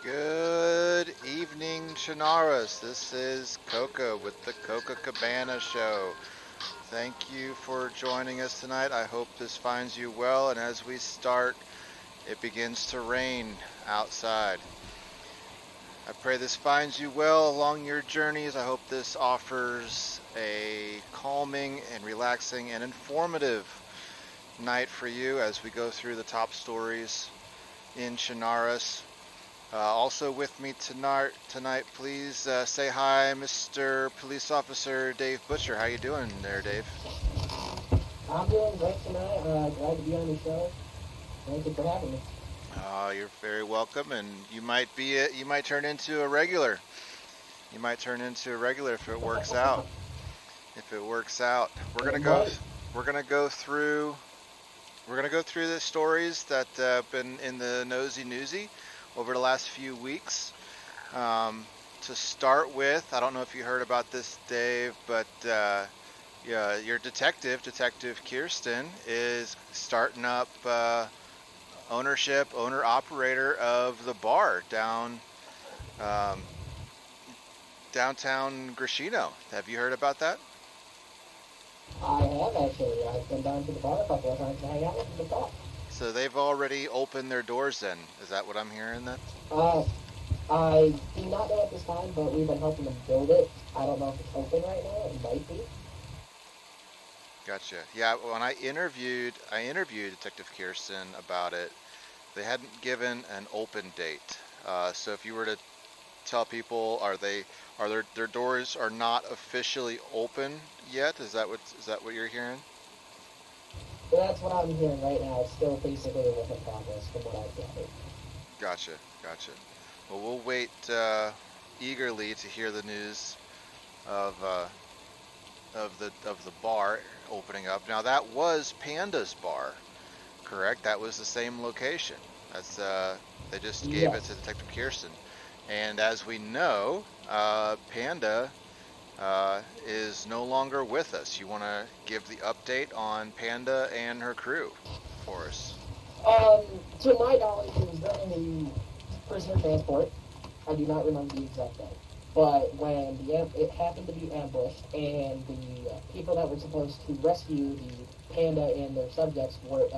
Good evening, Chinaras. This is Koka with the Koka Cabana Show. Thank you for joining us tonight. I hope this finds you well. And as we start, it begins to rain outside. I pray this finds you well along your journeys. I hope this offers a calming and relaxing and informative night for you as we go through the top stories in Chinaras. Also with me tonight, please say hi, Mr. Police Officer Dave Butcher. How you doing there, Dave? I'm doing great tonight. Glad to be on the show. Thank you for having me. You're very welcome, and you might turn into a regular. You might turn into a regular if it works out. If it works out, It might. we're gonna go through we're gonna go through the stories that have been in the nosy newsy over the last few weeks. To start with, I don't know if you heard about this, Dave, but yeah, your Detective Kirsten, is starting up owner operator of the bar um, downtown Grishino. Have you heard about that? I have actually. I've been down to the bar a couple of times to hang out with them to talk. So they've already opened their doors. Then is that what I'm hearing? Then Uh, I do not know at this time, but we've been helping them build it. I don't know if it's open right now. It might be. gotcha. Yeah, when I interviewed Detective Kirsten about it. They hadn't given an open date. So if you were to tell people, are their doors are not officially open yet? Is that what you're hearing? That's what I'm hearing right now. It's still basically a work in progress from what I've gathered. Gotcha, gotcha. Well, we'll wait eagerly to hear the news of of the bar opening up. Now that was Panda's bar, correct? That was the same location. That's they just gave it to Yes. Detective Kirsten, and as we know, Panda is no longer with us. You want to give the update on Panda and her crew for us? Um, to my knowledge, it was during the prisoner transport. I do not remember the exact day. But when it happened to be ambushed, and the people that were supposed to rescue the panda and their subjects were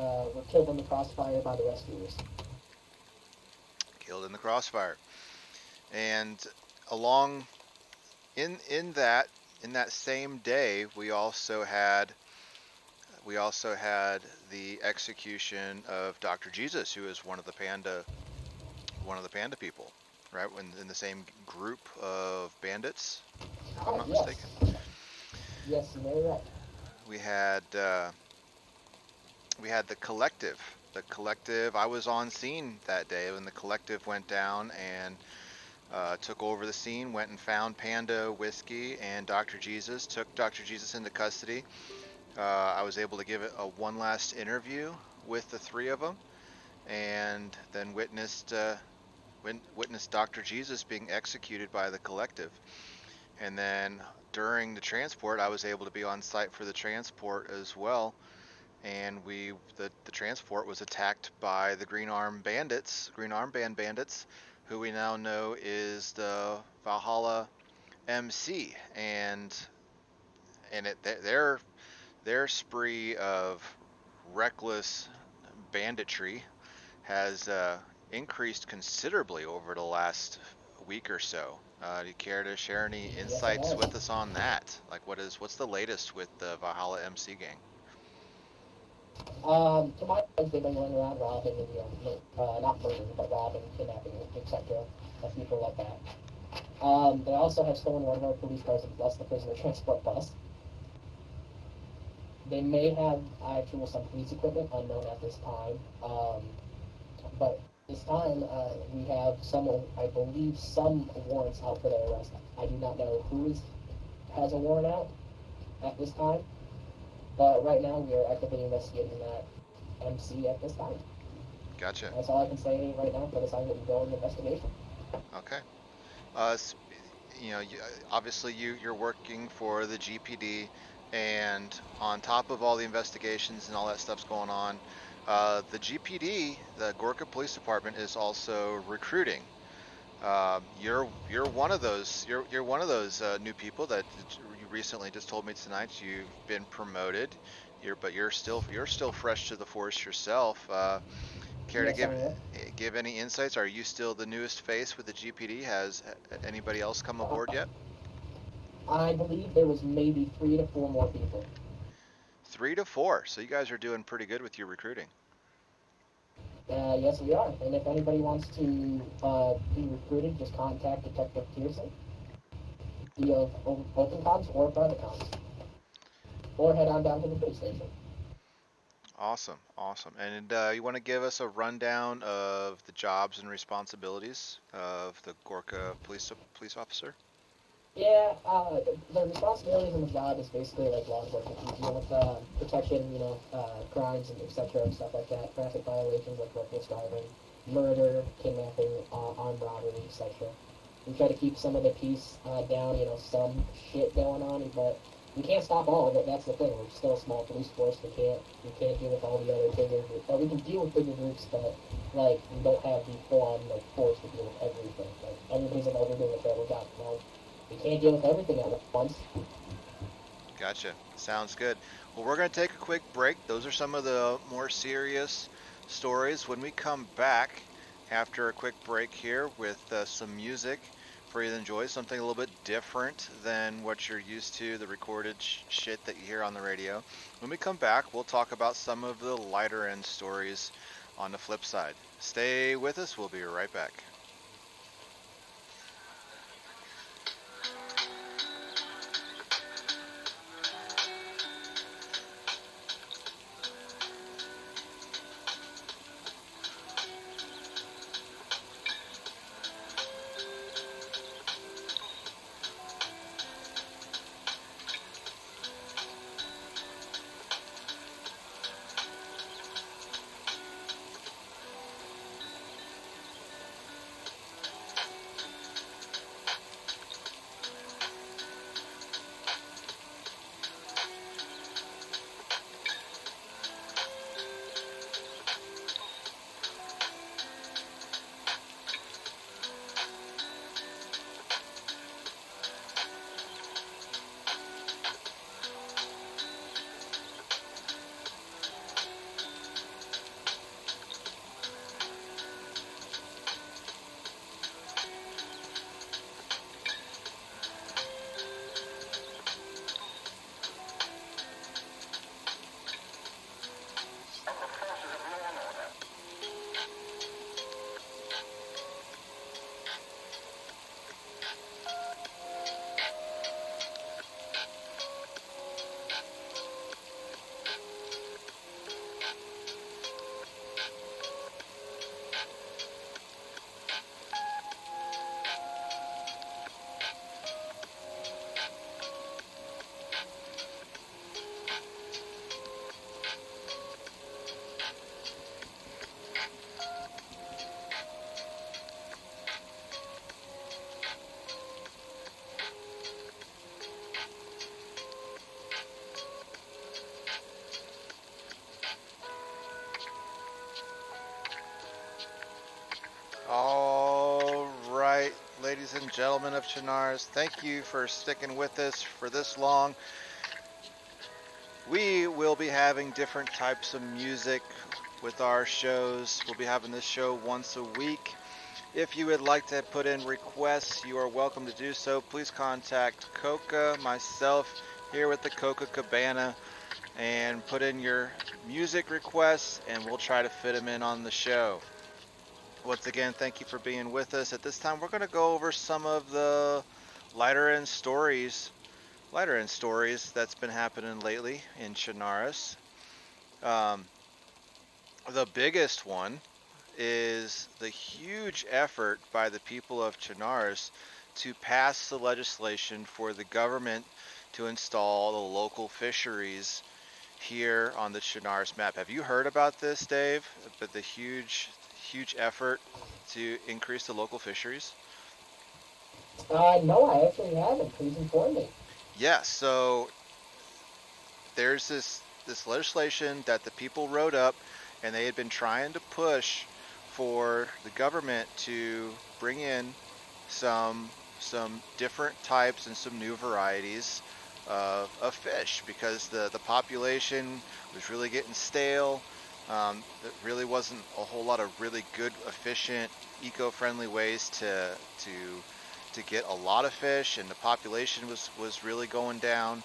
killed in the crossfire by the rescuers. Killed in the crossfire, and along in that same day, we also had the execution of Dr. Jesus, who is one of the panda people, right? When in the same group of bandits, if I'm Ah, not yes, mistaken. yes, you're very right. We had we had the collective. The collective. I was on scene that day when the collective went down and took over the scene. Went and found Panda Whiskey and Dr. Jesus. Took Dr. Jesus into custody. I was able to give it a one last interview with the three of them, and then witnessed Dr. Jesus being executed by the collective. And then during the transport, I was able to be on site for the transport as well, and the transport was attacked by the Green Armband Bandits, who we now know is the Valhalla MC, and their spree of reckless banditry has increased considerably over the last week or so. Do you care to share any Yes, it insights with has. us on that? Like, what's the latest with the Valhalla MC gang? To my knowledge, they've been going around robbing and not murdering, but robbing, kidnapping, etc. of people like that. They also have stolen one of our police cars and lost the prisoner transport bus. They may have actual some police equipment unknown at this time. But at this time, we have some, I believe, some warrants out for their arrest. I do not know has a warrant out at this time, but right now we are actively investigating that MC at this time. Gotcha. That's all I can say right now for this ongoing investigation. Okay. Uh, you know, obviously you're working for the GPD, and on top of all the investigations and all that stuff's going on, the GPD, the Gorka Police Department, is also recruiting. You're one of those. You're one of those new people that you recently just told me tonight. You've been promoted. You're still fresh to the force yourself. Care to Yes, I am. give any insights? Are you still the newest face with the GPD? Has anybody else come aboard Uh, yet? I believe there was maybe 3 to 4 more people. 3 to 4. So you guys are doing pretty good with your recruiting. Yes, we are. And if anybody wants to be recruited, just contact Detective Pearson via open cons or private cons, or head on down to the police station. Awesome, awesome. And you want to give us a rundown of the jobs and responsibilities of the Gorka police officer? Yeah, the responsibilities in the job is basically like law enforcement. You deal with protection, crimes and etc. and stuff like that, traffic violations like reckless driving, murder, kidnapping, armed robbery, etc. We try to keep some of the peace down, some shit going on, but we can't stop all of it. That's the thing. We're still a small police force. We can't deal with all the other bigger groups. We can deal with bigger groups, but like we don't have the full on like force to deal with everything. Like everybody's like, oh, we're doing a terrible job. Well, we can't deal with everything at once. Gotcha. Sounds good. Well, we're going to take a quick break. Those are some of the more serious stories. When we come back after a quick break here with some music for you to enjoy, something a little bit different than what you're used to, the recorded shit that you hear on the radio. When we come back, we'll talk about some of the lighter end stories on the flip side. Stay with us. We'll be right back. All right, ladies and gentlemen of Chinars, thank you for sticking with us for this long. We will be having different types of music with our shows. We'll be having this show once a week. If you would like to put in requests, you are welcome to do so. Please contact Koka, myself, here with the Koka Cabana, and put in your music requests, and we'll try to fit them in on the show. Once again, thank you for being with us. At this time, we're going to go over some of the lighter end stories, that's been happening lately in Chinaris. Um, the biggest one is the huge effort by the people of Chinaris to pass the legislation for the government to install the local fisheries here on the Chinaris map. Have you heard about this, Dave? But the huge effort to increase the local fisheries? No, I actually haven't. Please inform me. Yes, so there's this legislation that the people wrote up, and they had been trying to push for the government to bring in some different types and some new varieties of fish because the population was really getting stale. There really wasn't a whole lot of really good, efficient, eco-friendly ways to get a lot of fish, and the population was really going down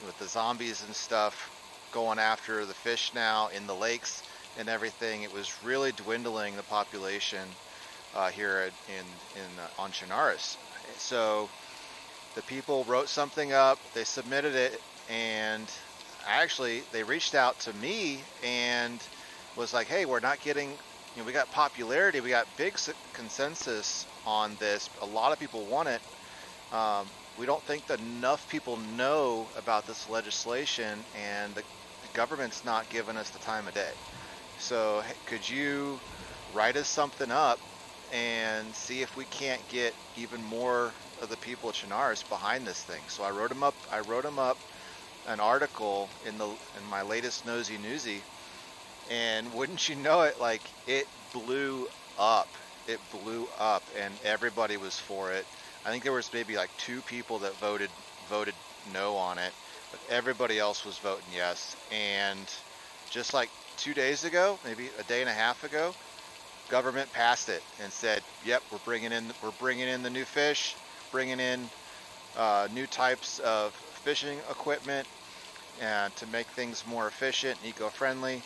with the zombies and stuff going after the fish now in the lakes and everything. It was really dwindling the population here on Chinaris. So the people wrote something up, they submitted it, and actually they reached out to me and was like, hey, we're not getting, we got popularity, we got big consensus on this, a lot of people want it. We don't think that enough people know about this legislation, and the government's not giving us the time of day. So could you write us something up and see if we can't get even more of the people at Chinaris behind this thing? So I wrote them up an article in my latest Nosy Newsy, and wouldn't you know it, like it blew up. It blew up, and everybody was for it. I think there was maybe like 2 people that voted no on it, but everybody else was voting yes. And just like 2 days ago, maybe a day and a half ago, government passed it and said, "Yep, we're bringing in the new fish, bringing in new types of fishing equipment, and to make things more efficient and eco-friendly."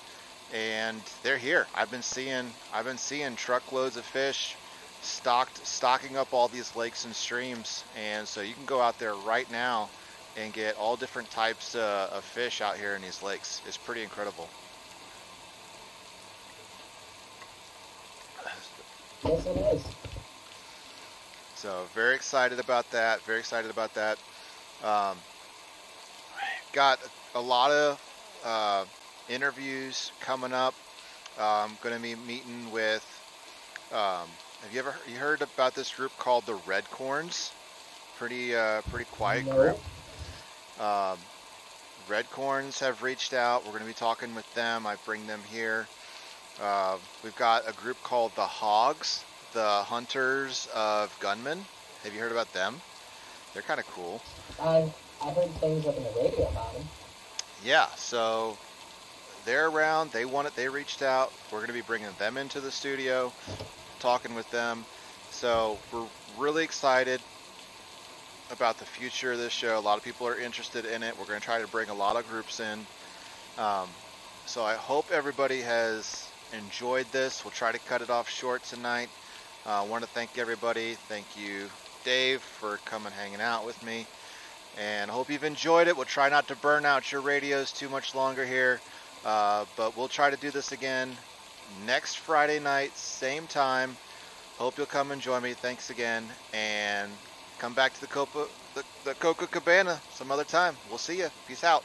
And they're here. I've been seeing truckloads of fish stocking up all these lakes and streams, and so you can go out there right now and get all different types of fish out here in these lakes. It's pretty incredible. Yes, it is. So very excited about that. Very excited about that. Um, got a lot of interviews coming up. I'm going to be meeting with. Have you heard about this group called the Red Corns? Pretty quiet group. No. Um, Red Corns have reached out. We're going to be talking with them. I bring them here. We've got a group called the Hogs, the Hunters of Gunmen. Have you heard about them? They're kind of cool. I heard things up in the radio about them. Yeah, so they're around. They want it. They reached out. We're going to be bringing them into the studio, talking with them. So we're really excited about the future of this show. A lot of people are interested in it. We're going to try to bring a lot of groups in. So I hope everybody has enjoyed this. We'll try to cut it off short tonight. I want to thank everybody. Thank you, Dave, for coming hanging out with me. And I hope you've enjoyed it. We'll try not to burn out your radios too much longer here. But we'll try to do this again next Friday night, same time. Hope you'll come and join me. Thanks again. And come back to the Koka Cabana some other time. We'll see you. Peace out.